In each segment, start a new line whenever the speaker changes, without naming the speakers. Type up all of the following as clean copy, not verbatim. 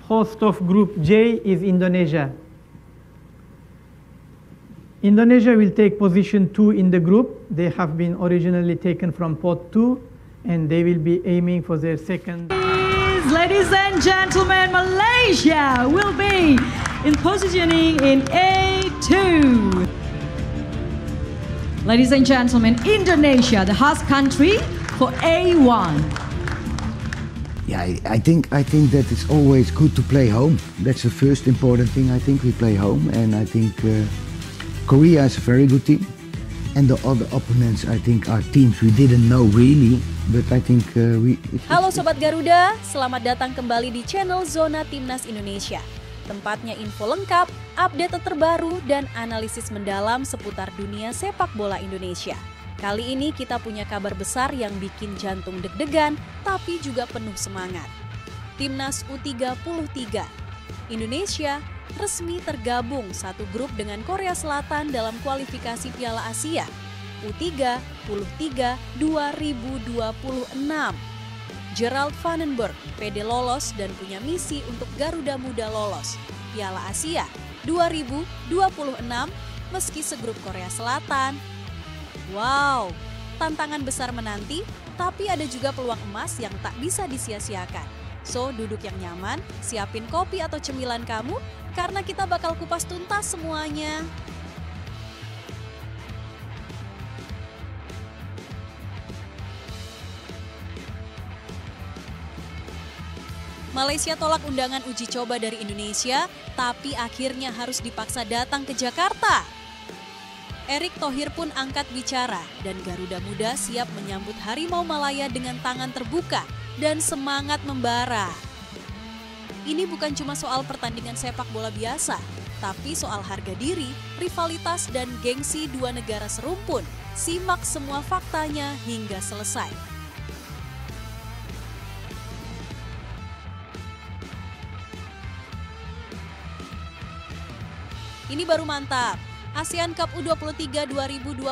host of Group J is Indonesia. Indonesia will take position 2 in the group. They have been originally taken from pot 2, and they will be aiming for their second.
Ladies and gentlemen, Malaysia will be in positioning in A2. Ladies and gentlemen, Indonesia, the host country for A1.
Yeah, I think that it's always good to play home. That's the first important thing. I think we play home, and I think Korea is a very good team. And the other opponents, I think, are teams we didn't know really, but I think
Halo Sobat Garuda, selamat datang kembali di channel Zona Timnas Indonesia. Tempatnya info lengkap, update terbaru, dan analisis mendalam seputar dunia sepak bola Indonesia. Kali ini kita punya kabar besar yang bikin jantung deg-degan, tapi juga penuh semangat. Timnas U33 Indonesia resmi tergabung satu grup dengan Korea Selatan dalam kualifikasi Piala Asia U33 2026. Gerald Vandenberg pede lolos dan punya misi untuk Garuda Muda lolos Piala Asia 2026 meski segrup Korea Selatan. Wow, tantangan besar menanti, tapi ada juga peluang emas yang tak bisa disia-siakan. So, duduk yang nyaman, siapin kopi atau cemilan kamu, karena kita bakal kupas tuntas semuanya. Malaysia tolak undangan uji coba dari Indonesia, tapi akhirnya harus dipaksa datang ke Jakarta. Erick Thohir pun angkat bicara dan Garuda Muda siap menyambut Harimau Malaya dengan tangan terbuka dan semangat membara. Ini bukan cuma soal pertandingan sepak bola biasa, tapi soal harga diri, rivalitas, dan gengsi dua negara serumpun. Simak semua faktanya hingga selesai. Ini baru mantap. ASEAN Cup U23 2025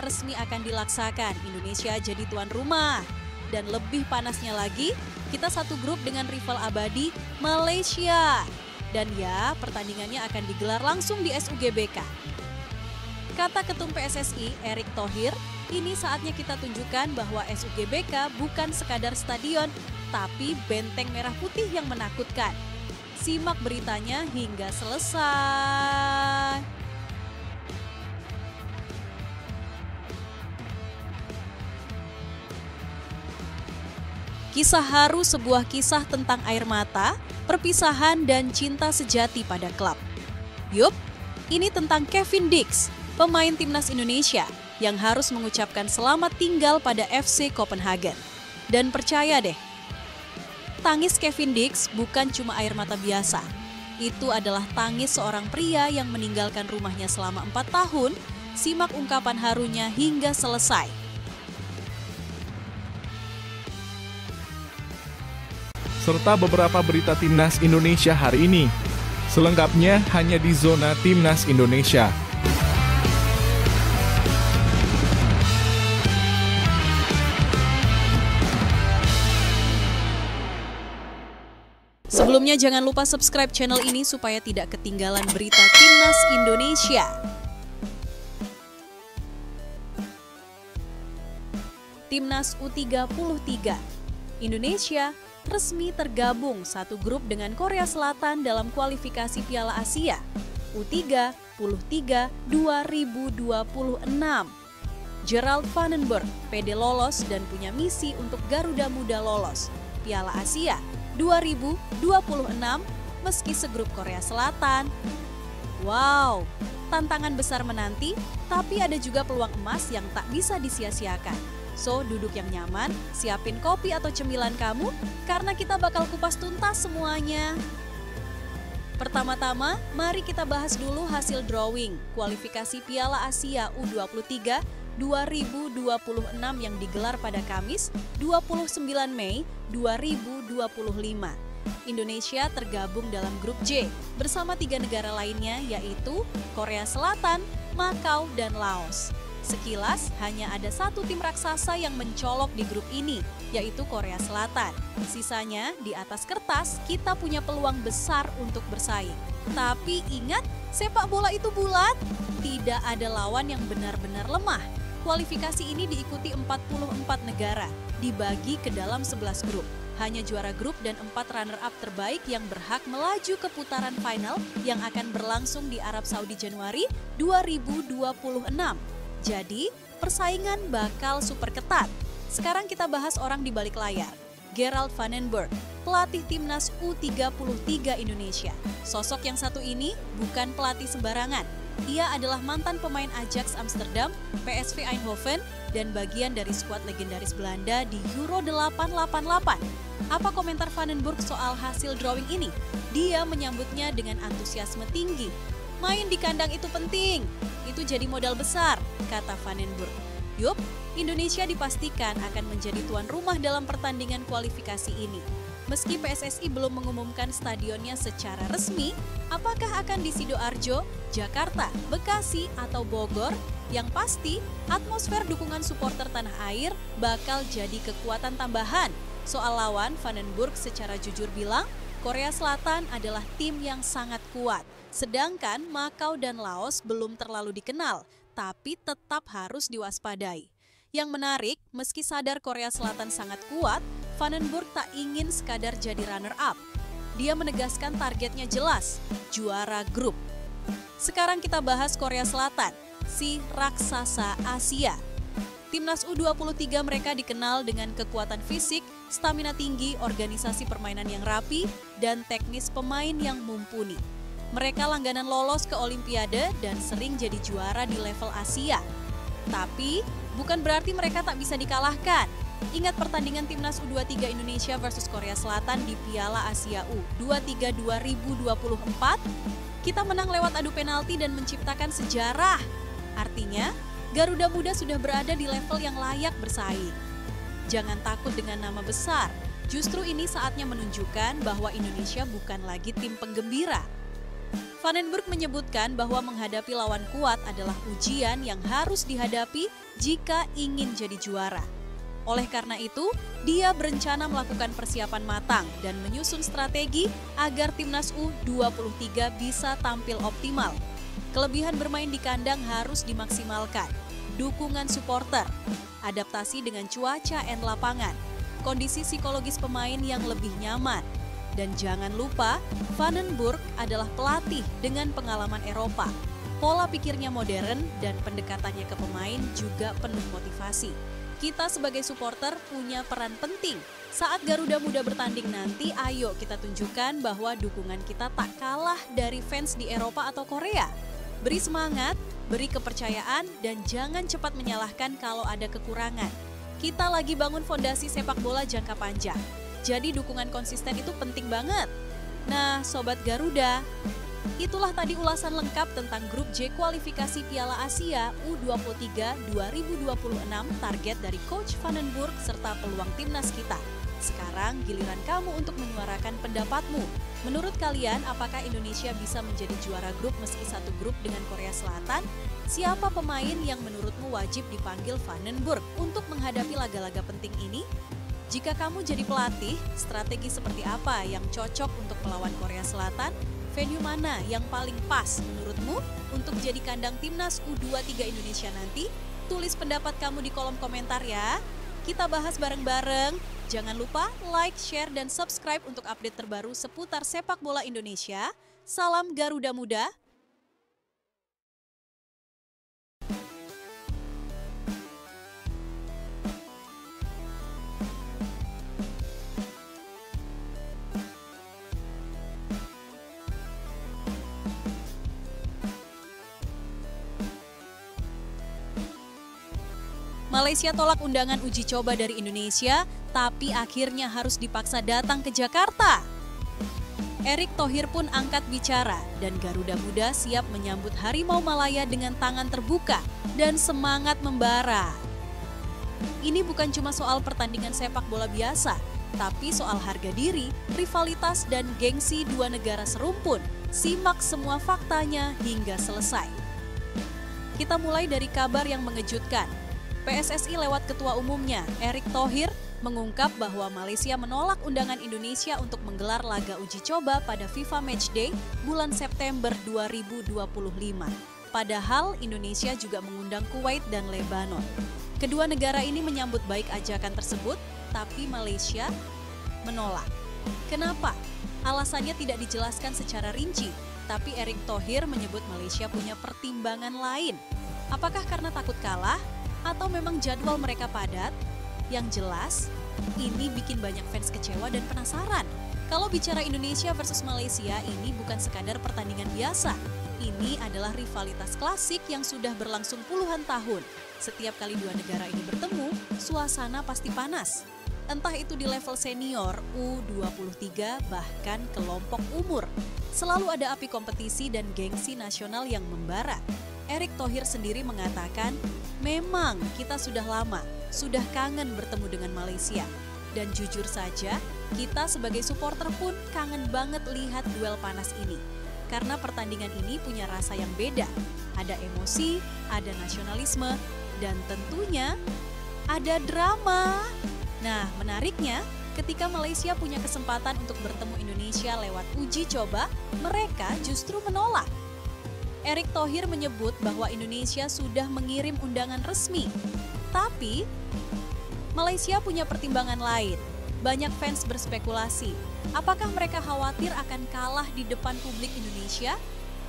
resmi akan dilaksakan. Indonesia jadi tuan rumah. Dan lebih panasnya lagi, kita satu grup dengan rival abadi Malaysia. Dan ya, pertandingannya akan digelar langsung di SUGBK. Kata Ketum PSSI, Erick Thohir, ini saatnya kita tunjukkan bahwa SUGBK bukan sekadar stadion, tapi benteng merah putih yang menakutkan. Simak beritanya hingga selesai. Kisah haru sebuah kisah tentang air mata, perpisahan, dan cinta sejati pada klub. Yup, ini tentang Kevin Dix, pemain timnas Indonesia yang harus mengucapkan selamat tinggal pada FC Copenhagen. Dan percaya deh, tangis Kevin Dix bukan cuma air mata biasa. Itu adalah tangis seorang pria yang meninggalkan rumahnya selama 4 tahun. Simak ungkapan harunya hingga selesai.
Serta beberapa berita Timnas Indonesia hari ini. Selengkapnya hanya di Zona Timnas Indonesia.
Sebelumnya jangan lupa subscribe channel ini supaya tidak ketinggalan berita Timnas Indonesia. Timnas U33 Indonesia resmi tergabung satu grup dengan Korea Selatan dalam kualifikasi Piala Asia U33 2026. Gerald Vandenberg pede lolos dan punya misi untuk Garuda Muda lolos Piala Asia 2026 meski segrup Korea Selatan. Wow, tantangan besar menanti, tapi ada juga peluang emas yang tak bisa disia-siakan. So, duduk yang nyaman, siapin kopi atau cemilan kamu, karena kita bakal kupas tuntas semuanya. Pertama-tama, mari kita bahas dulu hasil drawing kualifikasi Piala Asia U23 2026 yang digelar pada Kamis 29 Mei 2025. Indonesia tergabung dalam grup J bersama 3 negara lainnya yaitu Korea Selatan, Makau, dan Laos. Sekilas, hanya ada satu tim raksasa yang mencolok di grup ini, yaitu Korea Selatan. Sisanya, di atas kertas, kita punya peluang besar untuk bersaing. Tapi ingat, sepak bola itu bulat. Tidak ada lawan yang benar-benar lemah. Kualifikasi ini diikuti 44 negara, dibagi ke dalam 11 grup. Hanya juara grup dan 4 runner-up terbaik yang berhak melaju ke putaran final yang akan berlangsung di Arab Saudi Januari 2026. Jadi, persaingan bakal super ketat. Sekarang kita bahas orang di balik layar. Gerald van den Berg, pelatih timnas U33 Indonesia. Sosok yang satu ini bukan pelatih sembarangan. Ia adalah mantan pemain Ajax Amsterdam, PSV Eindhoven, dan bagian dari skuad legendaris Belanda di Euro 888. Apa komentar van den Berg soal hasil drawing ini? Dia menyambutnya dengan antusiasme tinggi. Main di kandang itu penting, itu jadi modal besar, kata van den Berg. Yup, Indonesia dipastikan akan menjadi tuan rumah dalam pertandingan kualifikasi ini. Meski PSSI belum mengumumkan stadionnya secara resmi, apakah akan di Sidoarjo, Jakarta, Bekasi, atau Bogor? Yang pasti, atmosfer dukungan supporter tanah air bakal jadi kekuatan tambahan. Soal lawan, van den Berg secara jujur bilang, Korea Selatan adalah tim yang sangat kuat. Sedangkan Makau dan Laos belum terlalu dikenal, tapi tetap harus diwaspadai. Yang menarik, meski sadar Korea Selatan sangat kuat, van den Berg tak ingin sekadar jadi runner-up. Dia menegaskan targetnya jelas, juara grup. Sekarang kita bahas Korea Selatan, si raksasa Asia. Timnas U23 mereka dikenal dengan kekuatan fisik, stamina tinggi, organisasi permainan yang rapi, dan teknis pemain yang mumpuni. Mereka langganan lolos ke Olimpiade dan sering jadi juara di level Asia. Tapi, bukan berarti mereka tak bisa dikalahkan. Ingat pertandingan Timnas U23 Indonesia versus Korea Selatan di Piala Asia U23 2024? Kita menang lewat adu penalti dan menciptakan sejarah. Artinya, Garuda Muda sudah berada di level yang layak bersaing. Jangan takut dengan nama besar. Justru ini saatnya menunjukkan bahwa Indonesia bukan lagi tim penggembira. Van den Berg menyebutkan bahwa menghadapi lawan kuat adalah ujian yang harus dihadapi jika ingin jadi juara. Oleh karena itu, dia berencana melakukan persiapan matang dan menyusun strategi agar Timnas U23 bisa tampil optimal. Kelebihan bermain di kandang harus dimaksimalkan. Dukungan supporter, adaptasi dengan cuaca dan lapangan, kondisi psikologis pemain yang lebih nyaman. Dan jangan lupa, van den Berg adalah pelatih dengan pengalaman Eropa. Pola pikirnya modern dan pendekatannya ke pemain juga penuh motivasi. Kita sebagai supporter punya peran penting. Saat Garuda Muda bertanding nanti, ayo kita tunjukkan bahwa dukungan kita tak kalah dari fans di Eropa atau Korea. Beri semangat, beri kepercayaan, dan jangan cepat menyalahkan kalau ada kekurangan. Kita lagi bangun fondasi sepak bola jangka panjang. Jadi dukungan konsisten itu penting banget. Nah, Sobat Garuda, itulah tadi ulasan lengkap tentang grup J kualifikasi Piala Asia U23 2026 target dari Coach van den Berg serta peluang timnas kita. Sekarang giliran kamu untuk menyuarakan pendapatmu. Menurut kalian, apakah Indonesia bisa menjadi juara grup meski satu grup dengan Korea Selatan? Siapa pemain yang menurutmu wajib dipanggil van den Berg untuk menghadapi laga-laga penting ini? Jika kamu jadi pelatih, strategi seperti apa yang cocok untuk melawan Korea Selatan? Venue mana yang paling pas menurutmu untuk jadi kandang Timnas U23 Indonesia nanti? Tulis pendapat kamu di kolom komentar ya. Kita bahas bareng-bareng. Jangan lupa like, share, dan subscribe untuk update terbaru seputar sepak bola Indonesia. Salam Garuda Muda. Malaysia tolak undangan uji coba dari Indonesia, tapi akhirnya harus dipaksa datang ke Jakarta. Erick Thohir pun angkat bicara dan Garuda Muda siap menyambut Harimau Malaya dengan tangan terbuka dan semangat membara. Ini bukan cuma soal pertandingan sepak bola biasa, tapi soal harga diri, rivalitas, dan gengsi dua negara serumpun. Simak semua faktanya hingga selesai. Kita mulai dari kabar yang mengejutkan. PSSI lewat ketua umumnya, Erick Thohir, mengungkap bahwa Malaysia menolak undangan Indonesia untuk menggelar laga uji coba pada FIFA Matchday bulan September 2025. Padahal Indonesia juga mengundang Kuwait dan Lebanon. Kedua negara ini menyambut baik ajakan tersebut, tapi Malaysia menolak. Kenapa? Alasannya tidak dijelaskan secara rinci, tapi Erick Thohir menyebut Malaysia punya pertimbangan lain. Apakah karena takut kalah atau memang jadwal mereka padat? Yang jelas, ini bikin banyak fans kecewa dan penasaran. Kalau bicara Indonesia versus Malaysia, ini bukan sekadar pertandingan biasa. Ini adalah rivalitas klasik yang sudah berlangsung puluhan tahun. Setiap kali dua negara ini bertemu, suasana pasti panas. Entah itu di level senior, U23, bahkan kelompok umur. Selalu ada api kompetisi dan gengsi nasional yang membara. Erick Thohir sendiri mengatakan, memang kita sudah lama, sudah kangen bertemu dengan Malaysia. Dan jujur saja, kita sebagai supporter pun kangen banget lihat duel panas ini. Karena pertandingan ini punya rasa yang beda. Ada emosi, ada nasionalisme, dan tentunya ada drama. Nah, menariknya, ketika Malaysia punya kesempatan untuk bertemu Indonesia lewat uji coba, mereka justru menolak. Erick Thohir menyebut bahwa Indonesia sudah mengirim undangan resmi. Tapi, Malaysia punya pertimbangan lain. Banyak fans berspekulasi, apakah mereka khawatir akan kalah di depan publik Indonesia?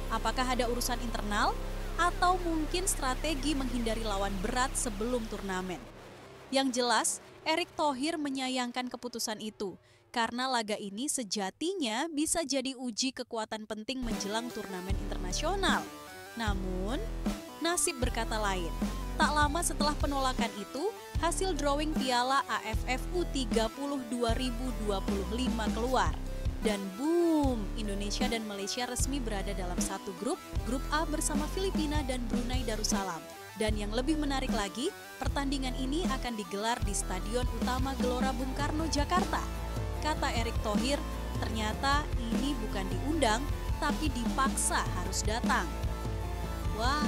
Apakah ada urusan internal? Atau mungkin strategi menghindari lawan berat sebelum turnamen? Yang jelas, Erick Thohir menyayangkan keputusan itu karena laga ini sejatinya bisa jadi uji kekuatan penting menjelang turnamen internasional. Namun, nasib berkata lain. Tak lama setelah penolakan itu, hasil drawing Piala AFF U30 2025 keluar. Dan boom, Indonesia dan Malaysia resmi berada dalam satu grup A bersama Filipina dan Brunei Darussalam. Dan yang lebih menarik lagi, pertandingan ini akan digelar di Stadion Utama Gelora Bung Karno, Jakarta. Kata Erick Thohir, ternyata ini bukan diundang, tapi dipaksa harus datang. Wah,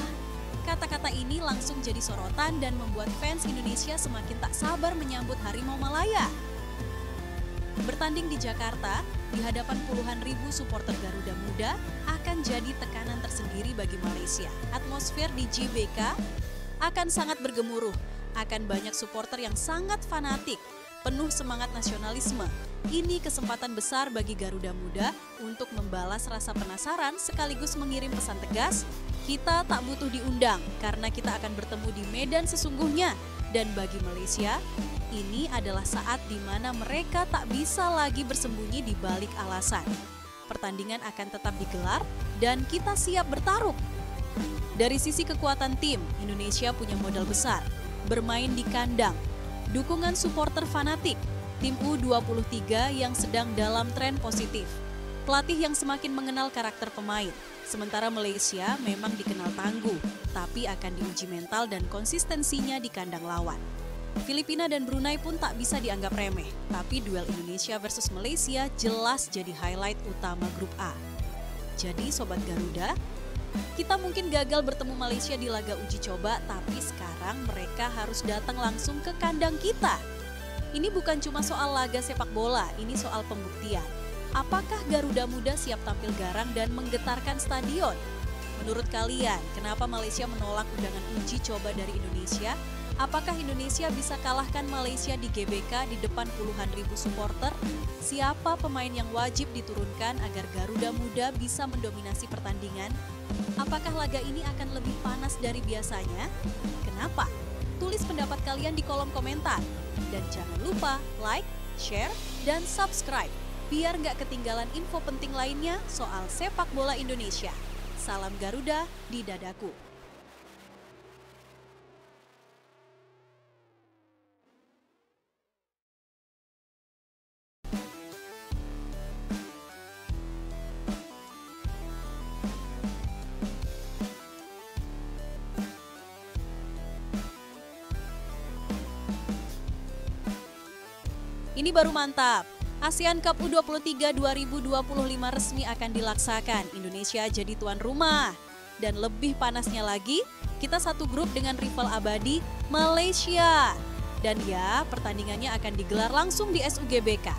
kata-kata ini langsung jadi sorotan dan membuat fans Indonesia semakin tak sabar menyambut Harimau Malaya. Bertanding di Jakarta, di hadapan puluhan ribu supporter Garuda Muda akan jadi tekanan tersendiri bagi Malaysia. Atmosfer di GBK akan sangat bergemuruh, akan banyak supporter yang sangat fanatik, penuh semangat nasionalisme. Ini kesempatan besar bagi Garuda Muda untuk membalas rasa penasaran sekaligus mengirim pesan tegas, kita tak butuh diundang karena kita akan bertemu di medan sesungguhnya. Dan bagi Malaysia, ini adalah saat di mana mereka tak bisa lagi bersembunyi di balik alasan. Pertandingan akan tetap digelar dan kita siap bertarung. Dari sisi kekuatan tim, Indonesia punya modal besar. Bermain di kandang, dukungan supporter fanatik, tim U23 yang sedang dalam tren positif. Pelatih yang semakin mengenal karakter pemain. Sementara Malaysia memang dikenal tangguh, tapi akan diuji mental dan konsistensinya di kandang lawan. Filipina dan Brunei pun tak bisa dianggap remeh, tapi duel Indonesia versus Malaysia jelas jadi highlight utama grup A. Jadi Sobat Garuda, kita mungkin gagal bertemu Malaysia di laga uji coba, tapi sekarang mereka harus datang langsung ke kandang kita. Ini bukan cuma soal laga sepak bola, ini soal pembuktian. Apakah Garuda Muda siap tampil garang dan menggetarkan stadion? Menurut kalian, kenapa Malaysia menolak undangan uji coba dari Indonesia? Apakah Indonesia bisa kalahkan Malaysia di GBK di depan puluhan ribu supporter? Siapa pemain yang wajib diturunkan agar Garuda Muda bisa mendominasi pertandingan? Apakah laga ini akan lebih panas dari biasanya? Kenapa? Tulis pendapat kalian di kolom komentar. Dan jangan lupa like, share, dan subscribe biar nggak ketinggalan info penting lainnya soal sepak bola Indonesia. Salam Garuda di dadaku. Ini baru mantap. ASEAN Cup U23 2025 resmi akan dilaksakan. Indonesia jadi tuan rumah. Dan lebih panasnya lagi, Kita satu grup dengan rival abadi Malaysia. Dan ya, pertandingannya akan digelar langsung di SUGBK.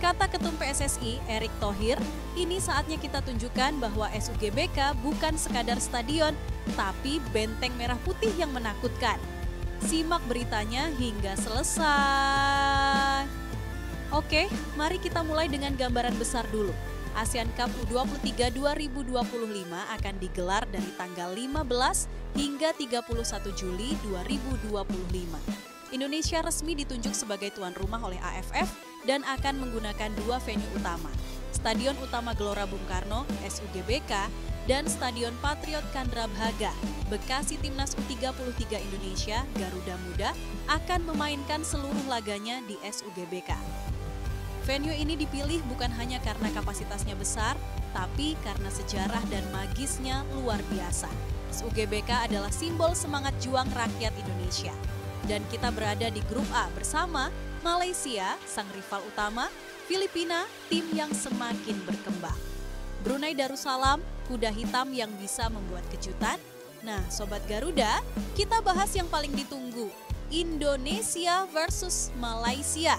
Kata Ketum PSSI, Erick Thohir, ini saatnya kita tunjukkan bahwa SUGBK bukan sekadar stadion, tapi benteng merah putih yang menakutkan. Simak beritanya hingga selesai. Oke, mari kita mulai dengan gambaran besar dulu. ASEAN Cup U23 2025 akan digelar dari tanggal 15 hingga 31 Juli 2025. Indonesia resmi ditunjuk sebagai tuan rumah oleh AFF dan akan menggunakan dua venue utama. Stadion Utama Gelora Bung Karno, SUGBK, dan Stadion Patriot Candrabhaga. Bekasi Timnas U33 Indonesia, Garuda Muda, akan memainkan seluruh laganya di SUGBK. Venue ini dipilih bukan hanya karena kapasitasnya besar, tapi karena sejarah dan magisnya luar biasa. SUGBK adalah simbol semangat juang rakyat Indonesia. Dan kita berada di grup A bersama Malaysia, sang rival utama, Filipina, tim yang semakin berkembang. Brunei Darussalam, kuda hitam yang bisa membuat kejutan. Nah, Sobat Garuda, kita bahas yang paling ditunggu, Indonesia versus Malaysia.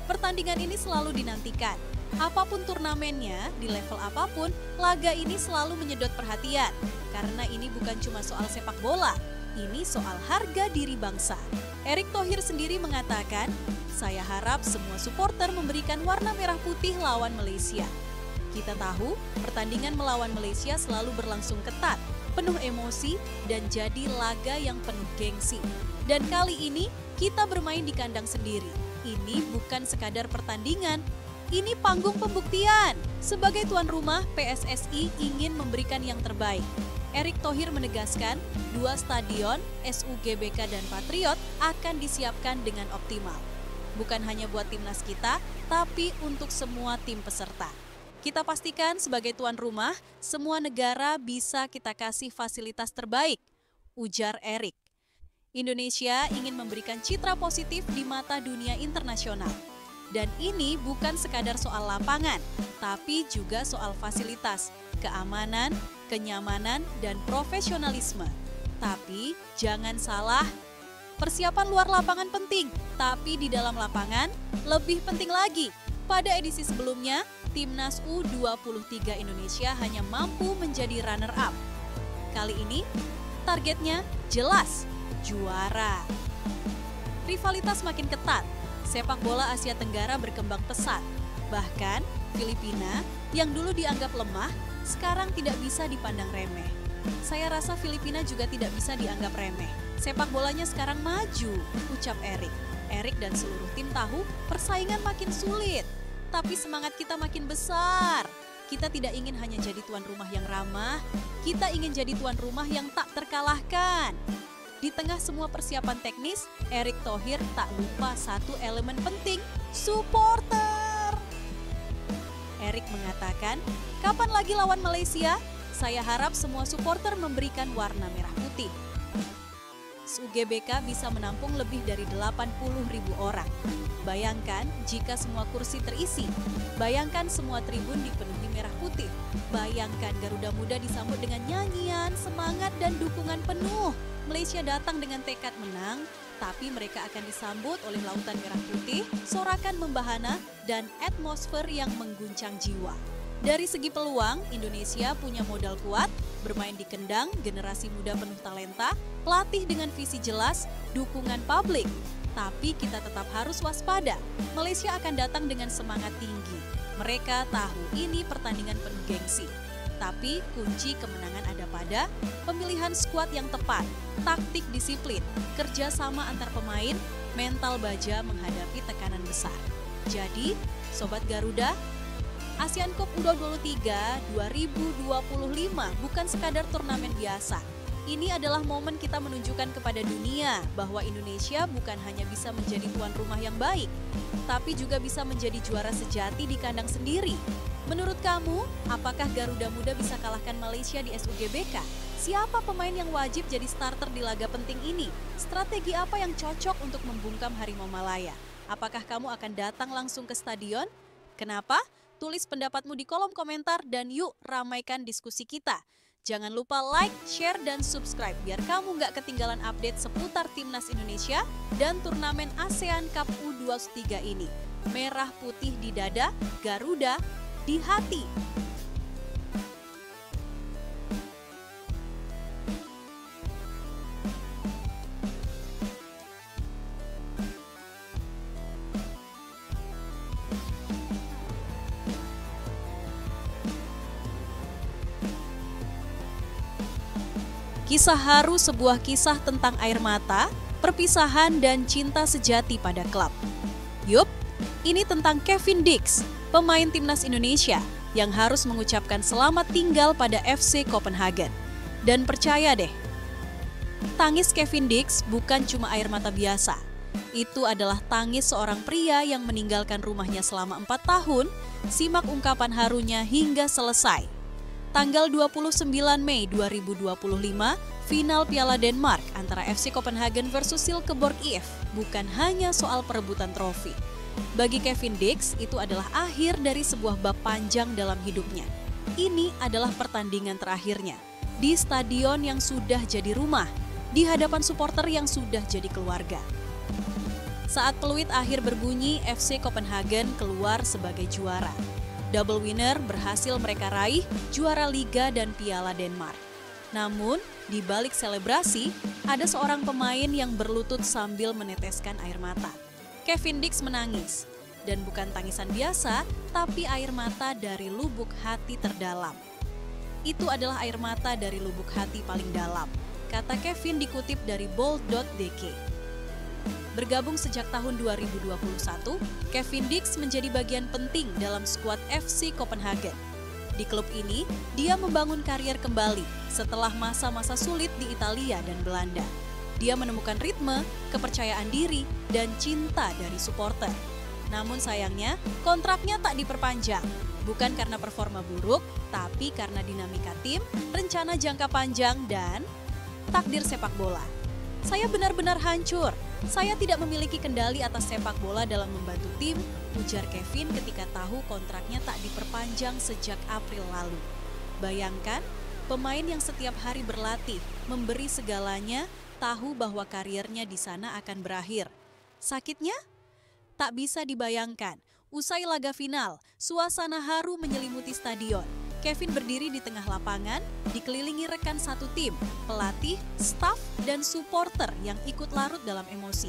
Pertandingan ini selalu dinantikan. Apapun turnamennya, di level apapun, laga ini selalu menyedot perhatian. Karena ini bukan cuma soal sepak bola, ini soal harga diri bangsa. Erick Thohir sendiri mengatakan, saya harap semua supporter memberikan warna merah putih lawan Malaysia. Kita tahu, pertandingan melawan Malaysia selalu berlangsung ketat, penuh emosi, dan jadi laga yang penuh gengsi. Dan kali ini, kita bermain di kandang sendiri. Ini bukan sekadar pertandingan, ini panggung pembuktian. Sebagai tuan rumah, PSSI ingin memberikan yang terbaik. Erick Thohir menegaskan, dua stadion, SUGBK dan Patriot, akan disiapkan dengan optimal. Bukan hanya buat timnas kita, tapi untuk semua tim peserta. Kita pastikan sebagai tuan rumah, semua negara bisa kita kasih fasilitas terbaik, ujar Erick. Indonesia ingin memberikan citra positif di mata dunia internasional. Dan ini bukan sekadar soal lapangan, tapi juga soal fasilitas, keamanan, kenyamanan, dan profesionalisme. Tapi jangan salah, persiapan luar lapangan penting, tapi di dalam lapangan lebih penting lagi. Pada edisi sebelumnya, Timnas U23 Indonesia hanya mampu menjadi runner-up. Kali ini, targetnya jelas, juara. Rivalitas makin ketat, sepak bola Asia Tenggara berkembang pesat. Bahkan, Filipina yang dulu dianggap lemah, sekarang tidak bisa dipandang remeh. Saya rasa Filipina juga tidak bisa dianggap remeh. Sepak bolanya sekarang maju, ucap Erick. Erick dan seluruh tim tahu persaingan makin sulit, tapi semangat kita makin besar. Kita tidak ingin hanya jadi tuan rumah yang ramah, kita ingin jadi tuan rumah yang tak terkalahkan. Di tengah semua persiapan teknis, Erick Thohir tak lupa satu elemen penting, supporter. Erick mengatakan, kapan lagi lawan Malaysia? Saya harap semua supporter memberikan warna merah putih. SUGBK bisa menampung lebih dari 80.000 orang. Bayangkan jika semua kursi terisi. Bayangkan semua tribun dipenuhi merah putih. Bayangkan Garuda Muda disambut dengan nyanyian, semangat, dan dukungan penuh. Malaysia datang dengan tekad menang, tapi mereka akan disambut oleh lautan merah putih, sorakan membahana, dan atmosfer yang mengguncang jiwa. Dari segi peluang, Indonesia punya modal kuat, bermain di kendang, generasi muda penuh talenta, pelatih dengan visi jelas, dukungan publik. Tapi kita tetap harus waspada, Malaysia akan datang dengan semangat tinggi. Mereka tahu ini pertandingan penuh gengsi. Tapi kunci kemenangan ada pada pemilihan skuad yang tepat, taktik disiplin, kerjasama antar pemain, mental baja menghadapi tekanan besar. Jadi, Sobat Garuda, ASEAN Cup U23 2025 bukan sekadar turnamen biasa. Ini adalah momen kita menunjukkan kepada dunia bahwa Indonesia bukan hanya bisa menjadi tuan rumah yang baik, tapi juga bisa menjadi juara sejati di kandang sendiri. Menurut kamu, apakah Garuda Muda bisa kalahkan Malaysia di SUGBK? Siapa pemain yang wajib jadi starter di laga penting ini? Strategi apa yang cocok untuk membungkam Harimau Malaya? Apakah kamu akan datang langsung ke stadion? Kenapa? Tulis pendapatmu di kolom komentar dan yuk ramaikan diskusi kita. Jangan lupa like, share, dan subscribe biar kamu nggak ketinggalan update seputar Timnas Indonesia dan turnamen ASEAN Cup U23 ini. Merah putih di dada, Garuda di hati. Kisah haru, sebuah kisah tentang air mata, perpisahan, dan cinta sejati pada klub. Yup, ini tentang Kevin Dix, pemain Timnas Indonesia yang harus mengucapkan selamat tinggal pada FC Copenhagen. Dan percaya deh, tangis Kevin Dix bukan cuma air mata biasa. Itu adalah tangis seorang pria yang meninggalkan rumahnya selama 4 tahun. Simak ungkapan harunya hingga selesai. Tanggal 29 Mei 2025, final Piala Denmark antara FC Copenhagen versus Silkeborg IF bukan hanya soal perebutan trofi. Bagi Kevin Dix, itu adalah akhir dari sebuah bab panjang dalam hidupnya. Ini adalah pertandingan terakhirnya, di stadion yang sudah jadi rumah, di hadapan supporter yang sudah jadi keluarga. Saat peluit akhir berbunyi, FC Copenhagen keluar sebagai juara. Double winner berhasil mereka raih juara Liga dan Piala Denmark. Namun, di balik selebrasi, ada seorang pemain yang berlutut sambil meneteskan air mata. Kevin Dix menangis. Dan bukan tangisan biasa, tapi air mata dari lubuk hati terdalam. Itu adalah air mata dari lubuk hati paling dalam, kata Kevin dikutip dari bold.dk. Bergabung sejak tahun 2021, Kevin Dix menjadi bagian penting dalam skuad FC Copenhagen. Di klub ini, dia membangun karier kembali setelah masa-masa sulit di Italia dan Belanda. Dia menemukan ritme, kepercayaan diri, dan cinta dari supporter. Namun sayangnya, kontraknya tak diperpanjang. Bukan karena performa buruk, tapi karena dinamika tim, rencana jangka panjang, dan takdir sepak bola. Saya benar-benar hancur. Saya tidak memiliki kendali atas sepak bola dalam membantu tim, ujar Kevin ketika tahu kontraknya tak diperpanjang sejak April lalu. Bayangkan, pemain yang setiap hari berlatih, memberi segalanya, tahu bahwa karirnya di sana akan berakhir. Sakitnya? Tak bisa dibayangkan. Usai laga final, suasana haru menyelimuti stadion. Kevin berdiri di tengah lapangan, dikelilingi rekan satu tim, pelatih, staf, dan supporter yang ikut larut dalam emosi.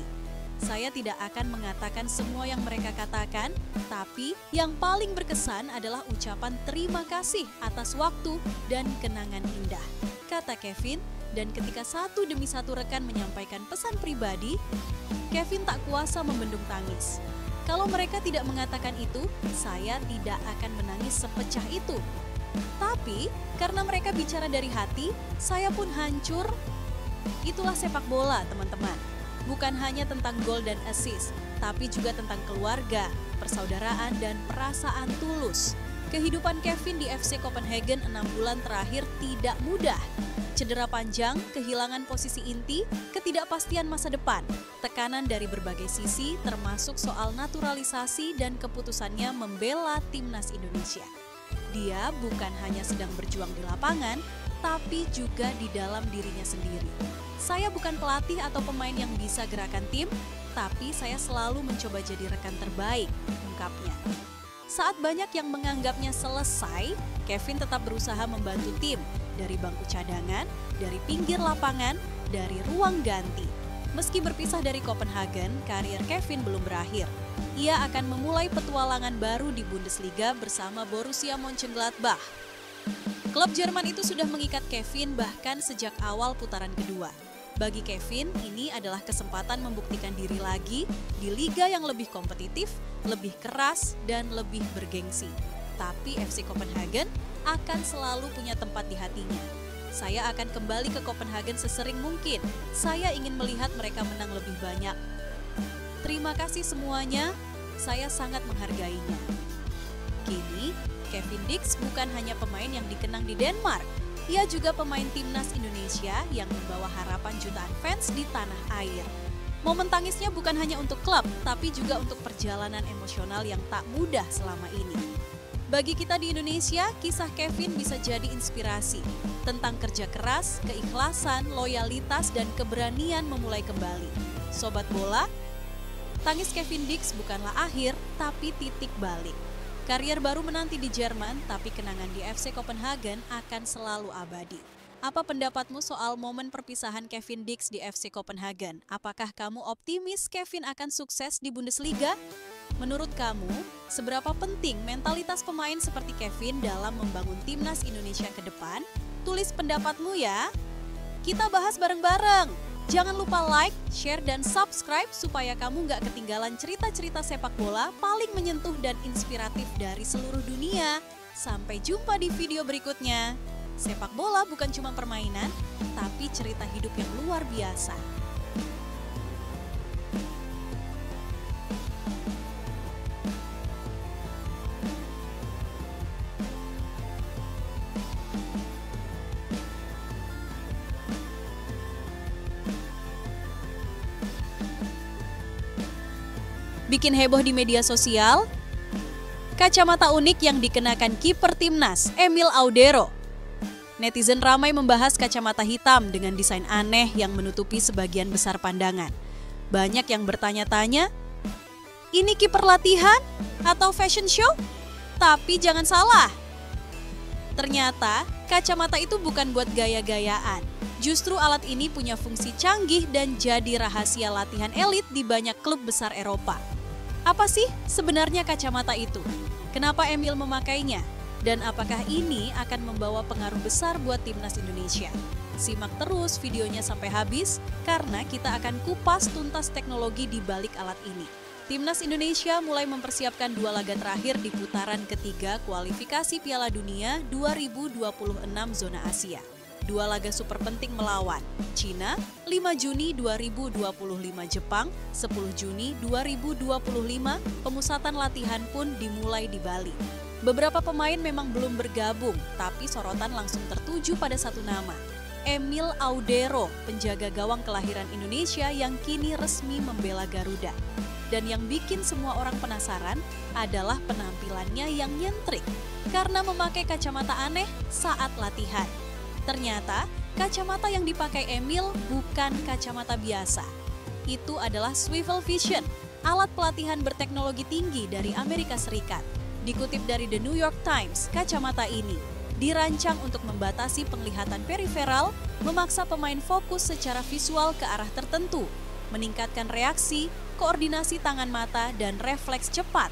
Saya tidak akan mengatakan semua yang mereka katakan, tapi yang paling berkesan adalah ucapan terima kasih atas waktu dan kenangan indah, kata Kevin. Dan ketika satu demi satu rekan menyampaikan pesan pribadi, Kevin tak kuasa membendung tangis. Kalau mereka tidak mengatakan itu, saya tidak akan menangis sepecah itu. Tapi, karena mereka bicara dari hati, saya pun hancur. Itulah sepak bola, teman-teman. Bukan hanya tentang gol dan assist, tapi juga tentang keluarga, persaudaraan, dan perasaan tulus. Kehidupan Kevin di FC Copenhagen 6 bulan terakhir tidak mudah. Cedera panjang, kehilangan posisi inti, ketidakpastian masa depan, tekanan dari berbagai sisi termasuk soal naturalisasi dan keputusannya membela Timnas Indonesia. Dia bukan hanya sedang berjuang di lapangan, tapi juga di dalam dirinya sendiri. Saya bukan pelatih atau pemain yang bisa gerakan tim, tapi saya selalu mencoba jadi rekan terbaik, ungkapnya. Saat banyak yang menganggapnya selesai, Kevin tetap berusaha membantu tim dari bangku cadangan, dari pinggir lapangan, dari ruang ganti. Meski berpisah dari Copenhagen, karier Kevin belum berakhir. Ia akan memulai petualangan baru di Bundesliga bersama Borussia Mönchengladbach. Klub Jerman itu sudah mengikat Kevin bahkan sejak awal putaran kedua. Bagi Kevin, ini adalah kesempatan membuktikan diri lagi di liga yang lebih kompetitif, lebih keras, dan lebih bergengsi. Tapi FC Copenhagen akan selalu punya tempat di hatinya. Saya akan kembali ke Copenhagen sesering mungkin. Saya ingin melihat mereka menang lebih banyak. Terima kasih semuanya, saya sangat menghargainya. Kini, Kevin Dix bukan hanya pemain yang dikenang di Denmark. Ia juga pemain Timnas Indonesia yang membawa harapan jutaan fans di tanah air. Momen tangisnya bukan hanya untuk klub, tapi juga untuk perjalanan emosional yang tak mudah selama ini. Bagi kita di Indonesia, kisah Kevin bisa jadi inspirasi tentang kerja keras, keikhlasan, loyalitas, dan keberanian memulai kembali. Sobat bola, tangis Kevin Dix bukanlah akhir, tapi titik balik. Karier baru menanti di Jerman, tapi kenangan di FC Copenhagen akan selalu abadi. Apa pendapatmu soal momen perpisahan Kevin Dix di FC Copenhagen? Apakah kamu optimis Kevin akan sukses di Bundesliga? Menurut kamu, seberapa penting mentalitas pemain seperti Kevin dalam membangun timnas Indonesia ke depan? Tulis pendapatmu ya. Kita bahas bareng-bareng. Jangan lupa like, share, dan subscribe supaya kamu nggak ketinggalan cerita-cerita sepak bola paling menyentuh dan inspiratif dari seluruh dunia. Sampai jumpa di video berikutnya. Sepak bola bukan cuma permainan, tapi cerita hidup yang luar biasa. Bikin heboh di media sosial, kacamata unik yang dikenakan kiper timnas Emil Audero. Netizen ramai membahas kacamata hitam dengan desain aneh yang menutupi sebagian besar pandangan. Banyak yang bertanya-tanya, ini kiper latihan atau fashion show? Tapi jangan salah, ternyata kacamata itu bukan buat gaya-gayaan. Justru alat ini punya fungsi canggih dan jadi rahasia latihan elit di banyak klub besar Eropa. Apa sih sebenarnya kacamata itu? Kenapa Emil memakainya? Dan apakah ini akan membawa pengaruh besar buat timnas Indonesia? Simak terus videonya sampai habis karena kita akan kupas tuntas teknologi di balik alat ini. Timnas Indonesia mulai mempersiapkan 2 laga terakhir di putaran ketiga kualifikasi Piala Dunia 2026 zona Asia. 2 laga super penting melawan Cina, 5 Juni 2025 Jepang, 10 Juni 2025 pemusatan latihan pun dimulai di Bali. Beberapa pemain memang belum bergabung, tapi sorotan langsung tertuju pada satu nama, Emil Audero, penjaga gawang kelahiran Indonesia yang kini resmi membela Garuda. Dan yang bikin semua orang penasaran adalah penampilannya yang nyentrik karena memakai kacamata aneh saat latihan. Ternyata, kacamata yang dipakai Emil bukan kacamata biasa. Itu adalah Swivel Vision, alat pelatihan berteknologi tinggi dari Amerika Serikat. Dikutip dari The New York Times, kacamata ini dirancang untuk membatasi penglihatan periferal, memaksa pemain fokus secara visual ke arah tertentu, meningkatkan reaksi, koordinasi tangan mata, dan refleks cepat.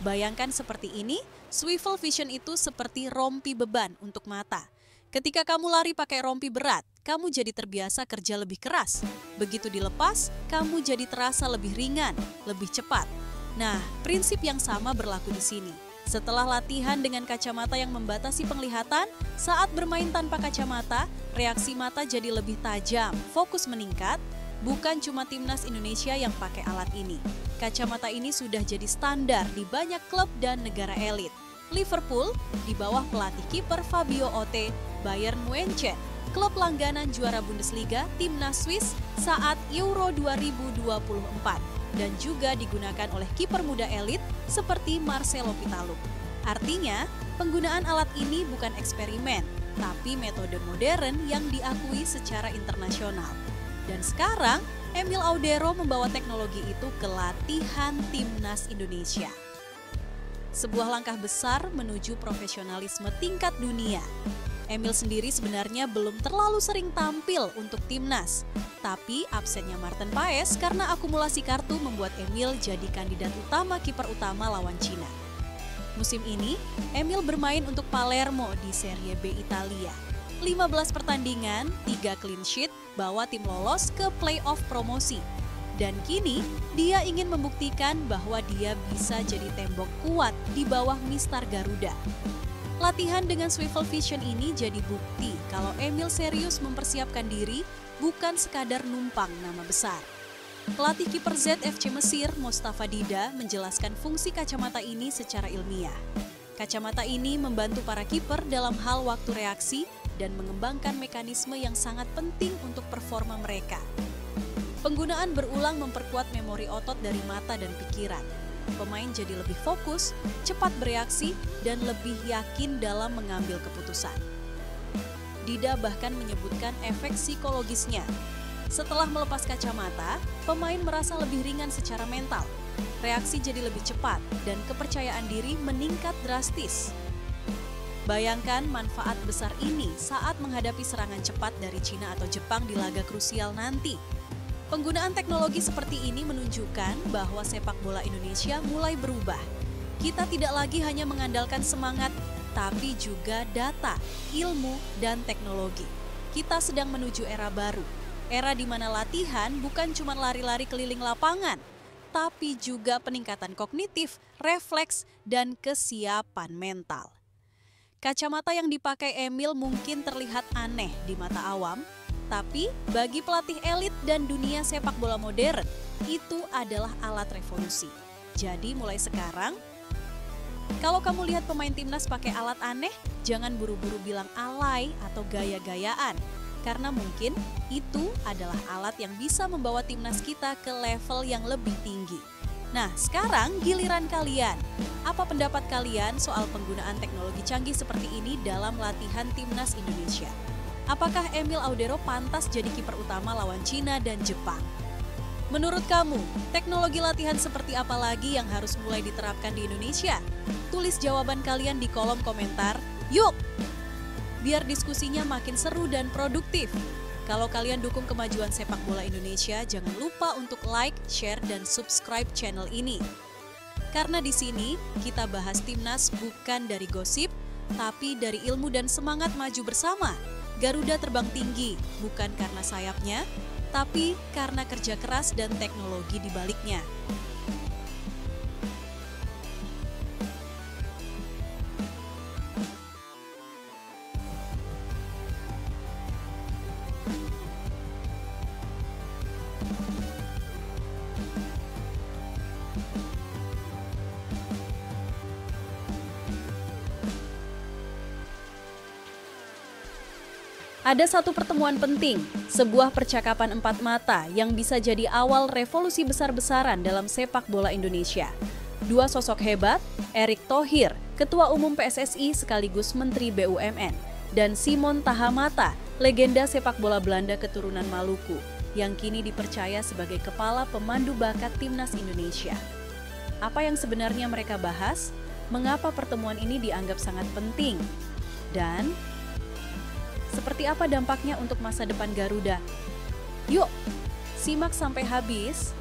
Bayangkan seperti ini, Swivel Vision itu seperti rompi beban untuk mata. Ketika kamu lari pakai rompi berat, kamu jadi terbiasa kerja lebih keras. Begitu dilepas, kamu jadi terasa lebih ringan, lebih cepat. Nah, prinsip yang sama berlaku di sini. Setelah latihan dengan kacamata yang membatasi penglihatan, saat bermain tanpa kacamata, reaksi mata jadi lebih tajam, fokus meningkat. Bukan cuma timnas Indonesia yang pakai alat ini. Kacamata ini sudah jadi standar di banyak klub dan negara elit. Liverpool di bawah pelatih kiper Fabio Otte, Bayern München, klub langganan juara Bundesliga timnas Swiss saat Euro 2024 dan juga digunakan oleh kiper muda elit seperti Marcelo Pitalock. Artinya, penggunaan alat ini bukan eksperimen, tapi metode modern yang diakui secara internasional. Dan sekarang, Emil Audero membawa teknologi itu ke latihan timnas Indonesia. Sebuah langkah besar menuju profesionalisme tingkat dunia. Emil sendiri sebenarnya belum terlalu sering tampil untuk timnas. Tapi absennya Maarten Paes karena akumulasi kartu membuat Emil jadi kandidat utama kiper utama lawan Cina. Musim ini, Emil bermain untuk Palermo di Serie B Italia. 15 pertandingan, 3 clean sheet, bawa tim lolos ke playoff promosi. Dan kini, dia ingin membuktikan bahwa dia bisa jadi tembok kuat di bawah Mistar Garuda. Latihan dengan Swivel Vision ini jadi bukti kalau Emil serius mempersiapkan diri, bukan sekadar numpang nama besar. Pelatih kiper ZFC Mesir, Mostafa Dida, menjelaskan fungsi kacamata ini secara ilmiah. Kacamata ini membantu para kiper dalam hal waktu reaksi dan mengembangkan mekanisme yang sangat penting untuk performa mereka. Penggunaan berulang memperkuat memori otot dari mata dan pikiran. pemain jadi lebih fokus, cepat bereaksi, dan lebih yakin dalam mengambil keputusan. Dida bahkan menyebutkan efek psikologisnya. Setelah melepas kacamata, pemain merasa lebih ringan secara mental. Reaksi jadi lebih cepat dan kepercayaan diri meningkat drastis. Bayangkan manfaat besar ini saat menghadapi serangan cepat dari Cina atau Jepang di laga krusial nanti. Penggunaan teknologi seperti ini menunjukkan bahwa sepak bola Indonesia mulai berubah. Kita tidak lagi hanya mengandalkan semangat, tapi juga data, ilmu, dan teknologi. Kita sedang menuju era baru, era di mana latihan bukan cuma lari-lari keliling lapangan, tapi juga peningkatan kognitif, refleks, dan kesiapan mental. Kacamata yang dipakai Emil mungkin terlihat aneh di mata awam, tapi bagi pelatih elit dan dunia sepak bola modern, itu adalah alat revolusi. Jadi mulai sekarang, kalau kamu lihat pemain timnas pakai alat aneh, jangan buru-buru bilang alay atau gaya-gayaan. Karena mungkin itu adalah alat yang bisa membawa timnas kita ke level yang lebih tinggi. Nah, sekarang giliran kalian. Apa pendapat kalian soal penggunaan teknologi canggih seperti ini dalam latihan timnas Indonesia? Apakah Emil Audero pantas jadi kiper utama lawan Cina dan Jepang? Menurut kamu, teknologi latihan seperti apa lagi yang harus mulai diterapkan di Indonesia? Tulis jawaban kalian di kolom komentar. Yuk! Biar diskusinya makin seru dan produktif. Kalau kalian dukung kemajuan sepak bola Indonesia, jangan lupa untuk like, share, dan subscribe channel ini. Karena di sini kita bahas timnas bukan dari gosip, tapi dari ilmu dan semangat maju bersama. Garuda terbang tinggi, bukan karena sayapnya, tapi karena kerja keras dan teknologi di baliknya. Ada satu pertemuan penting, sebuah percakapan empat mata yang bisa jadi awal revolusi besar-besaran dalam sepak bola Indonesia. Dua sosok hebat, Erick Thohir, Ketua Umum PSSI sekaligus Menteri BUMN, dan Simon Tahamata, legenda sepak bola Belanda keturunan Maluku, yang kini dipercaya sebagai kepala pemandu bakat timnas Indonesia. Apa yang sebenarnya mereka bahas? Mengapa pertemuan ini dianggap sangat penting? Dan seperti apa dampaknya untuk masa depan Garuda? Yuk, simak sampai habis.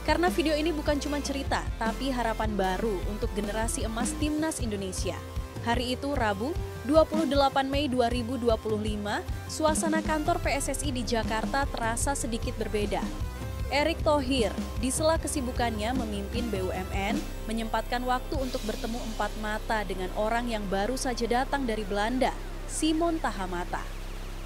Karena video ini bukan cuma cerita, tapi harapan baru untuk generasi emas timnas Indonesia. Hari itu Rabu, 28 Mei 2025, suasana kantor PSSI di Jakarta terasa sedikit berbeda. Erick Thohir, di sela kesibukannya memimpin BUMN, menyempatkan waktu untuk bertemu empat mata dengan orang yang baru saja datang dari Belanda, Simon Tahamata.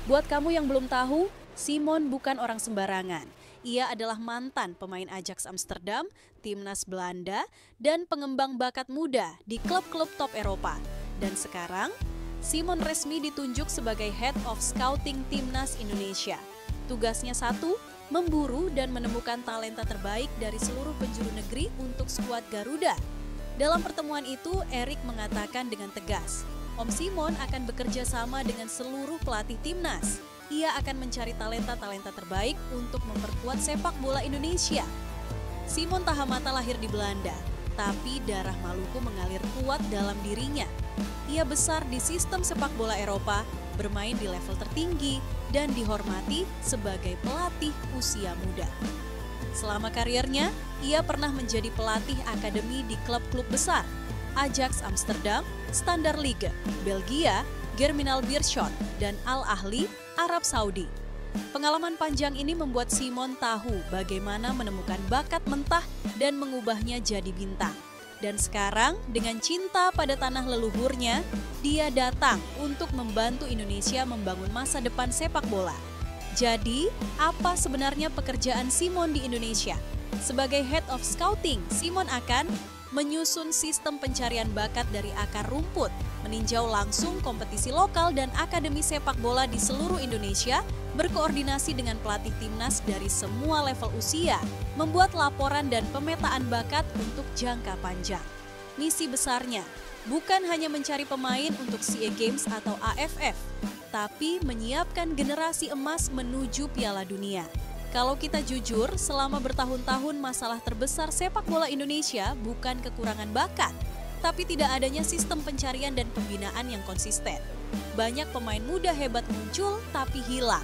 Buat kamu yang belum tahu, Simon bukan orang sembarangan. Ia adalah mantan pemain Ajax Amsterdam, timnas Belanda, dan pengembang bakat muda di klub-klub top Eropa. Dan sekarang, Simon resmi ditunjuk sebagai Head of Scouting Timnas Indonesia. Tugasnya satu, memburu dan menemukan talenta terbaik dari seluruh penjuru negeri untuk skuad Garuda. Dalam pertemuan itu, Erick mengatakan dengan tegas, Om Simon akan bekerja sama dengan seluruh pelatih timnas. Ia akan mencari talenta-talenta terbaik untuk memperkuat sepak bola Indonesia. Simon Tahamata lahir di Belanda, tapi darah Maluku mengalir kuat dalam dirinya. Ia besar di sistem sepak bola Eropa, bermain di level tertinggi, dan dihormati sebagai pelatih usia muda. Selama karirnya, ia pernah menjadi pelatih akademi di klub-klub besar, Ajax Amsterdam, Standard Liège, Belgia, Germinal Beerschot, dan Al Ahly, Arab Saudi. Pengalaman panjang ini membuat Simon tahu bagaimana menemukan bakat mentah dan mengubahnya jadi bintang. Dan sekarang, dengan cinta pada tanah leluhurnya, dia datang untuk membantu Indonesia membangun masa depan sepak bola. Jadi, apa sebenarnya pekerjaan Simon di Indonesia? Sebagai Head of Scouting, Simon akan menyusun sistem pencarian bakat dari akar rumput, meninjau langsung kompetisi lokal dan akademi sepak bola di seluruh Indonesia, berkoordinasi dengan pelatih timnas dari semua level usia, membuat laporan dan pemetaan bakat untuk jangka panjang. Misi besarnya bukan hanya mencari pemain untuk SEA Games atau AFF, tapi menyiapkan generasi emas menuju Piala Dunia. Kalau kita jujur, selama bertahun-tahun masalah terbesar sepak bola Indonesia bukan kekurangan bakat, tapi tidak adanya sistem pencarian dan pembinaan yang konsisten. Banyak pemain muda hebat muncul tapi hilang.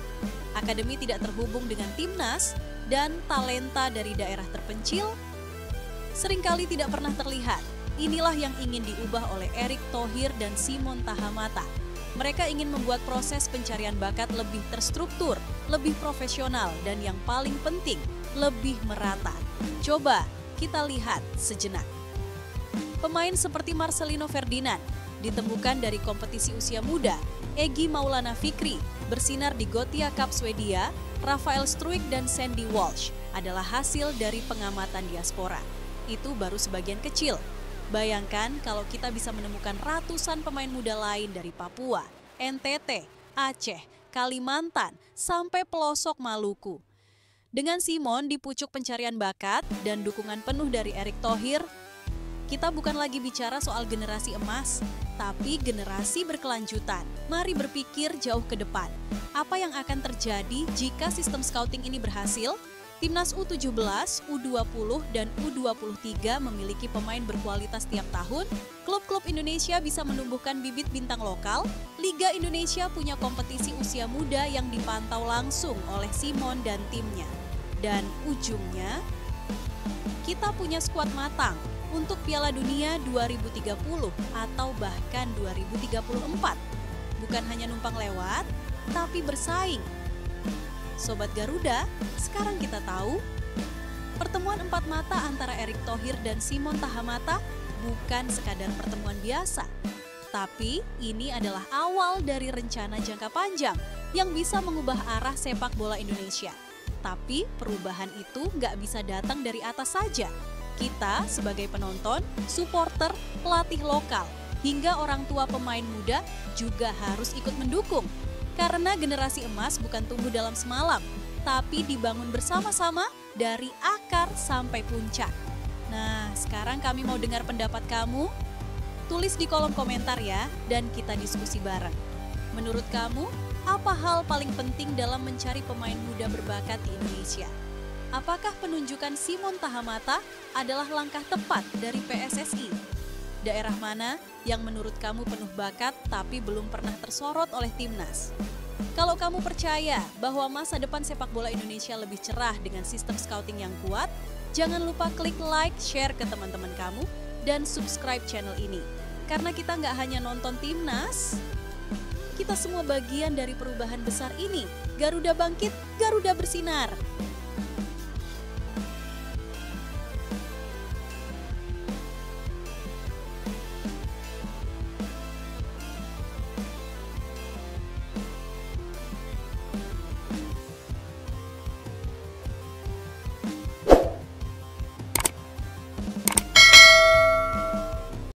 Akademi tidak terhubung dengan timnas dan talenta dari daerah terpencil seringkali tidak pernah terlihat. Inilah yang ingin diubah oleh Erick Thohir dan Simon Tahamata. Mereka ingin membuat proses pencarian bakat lebih terstruktur, lebih profesional, dan yang paling penting, lebih merata. Coba kita lihat sejenak. Pemain seperti Marcelino Ferdinand ditemukan dari kompetisi usia muda. Egy Maulana Fikri bersinar di Gothia Cup Swedia. Rafael Struijk dan Sandy Walsh adalah hasil dari pengamatan diaspora. Itu baru sebagian kecil. Bayangkan kalau kita bisa menemukan ratusan pemain muda lain dari Papua, NTT, Aceh, Kalimantan, sampai pelosok Maluku. Dengan Simon di pucuk pencarian bakat dan dukungan penuh dari Erick Thohir, kita bukan lagi bicara soal generasi emas, tapi generasi berkelanjutan. Mari berpikir jauh ke depan. Apa yang akan terjadi jika sistem scouting ini berhasil? Timnas U17, U20, dan U23 memiliki pemain berkualitas tiap tahun, klub-klub Indonesia bisa menumbuhkan bibit bintang lokal, Liga Indonesia punya kompetisi usia muda yang dipantau langsung oleh Simon dan timnya. Dan ujungnya, kita punya skuad matang untuk Piala Dunia 2030 atau bahkan 2034. Bukan hanya numpang lewat, tapi bersaing. Sobat Garuda, sekarang kita tahu pertemuan empat mata antara Erick Thohir dan Simon Tahamata bukan sekadar pertemuan biasa. Tapi ini adalah awal dari rencana jangka panjang yang bisa mengubah arah sepak bola Indonesia. Tapi perubahan itu nggak bisa datang dari atas saja. Kita sebagai penonton, supporter, pelatih lokal, hingga orang tua pemain muda juga harus ikut mendukung. Karena generasi emas bukan tumbuh dalam semalam, tapi dibangun bersama-sama dari akar sampai puncak. Nah, sekarang kami mau dengar pendapat kamu. Tulis di kolom komentar ya, dan kita diskusi bareng. Menurut kamu, apa hal paling penting dalam mencari pemain muda berbakat di Indonesia? Apakah penunjukan Simon Tahamata adalah langkah tepat dari PSSI? Daerah mana yang menurut kamu penuh bakat tapi belum pernah tersorot oleh timnas? Kalau kamu percaya bahwa masa depan sepak bola Indonesia lebih cerah dengan sistem scouting yang kuat, jangan lupa klik like, share ke teman-teman kamu, dan subscribe channel ini. Karena kita nggak hanya nonton timnas, kita semua bagian dari perubahan besar ini. Garuda bangkit, Garuda bersinar.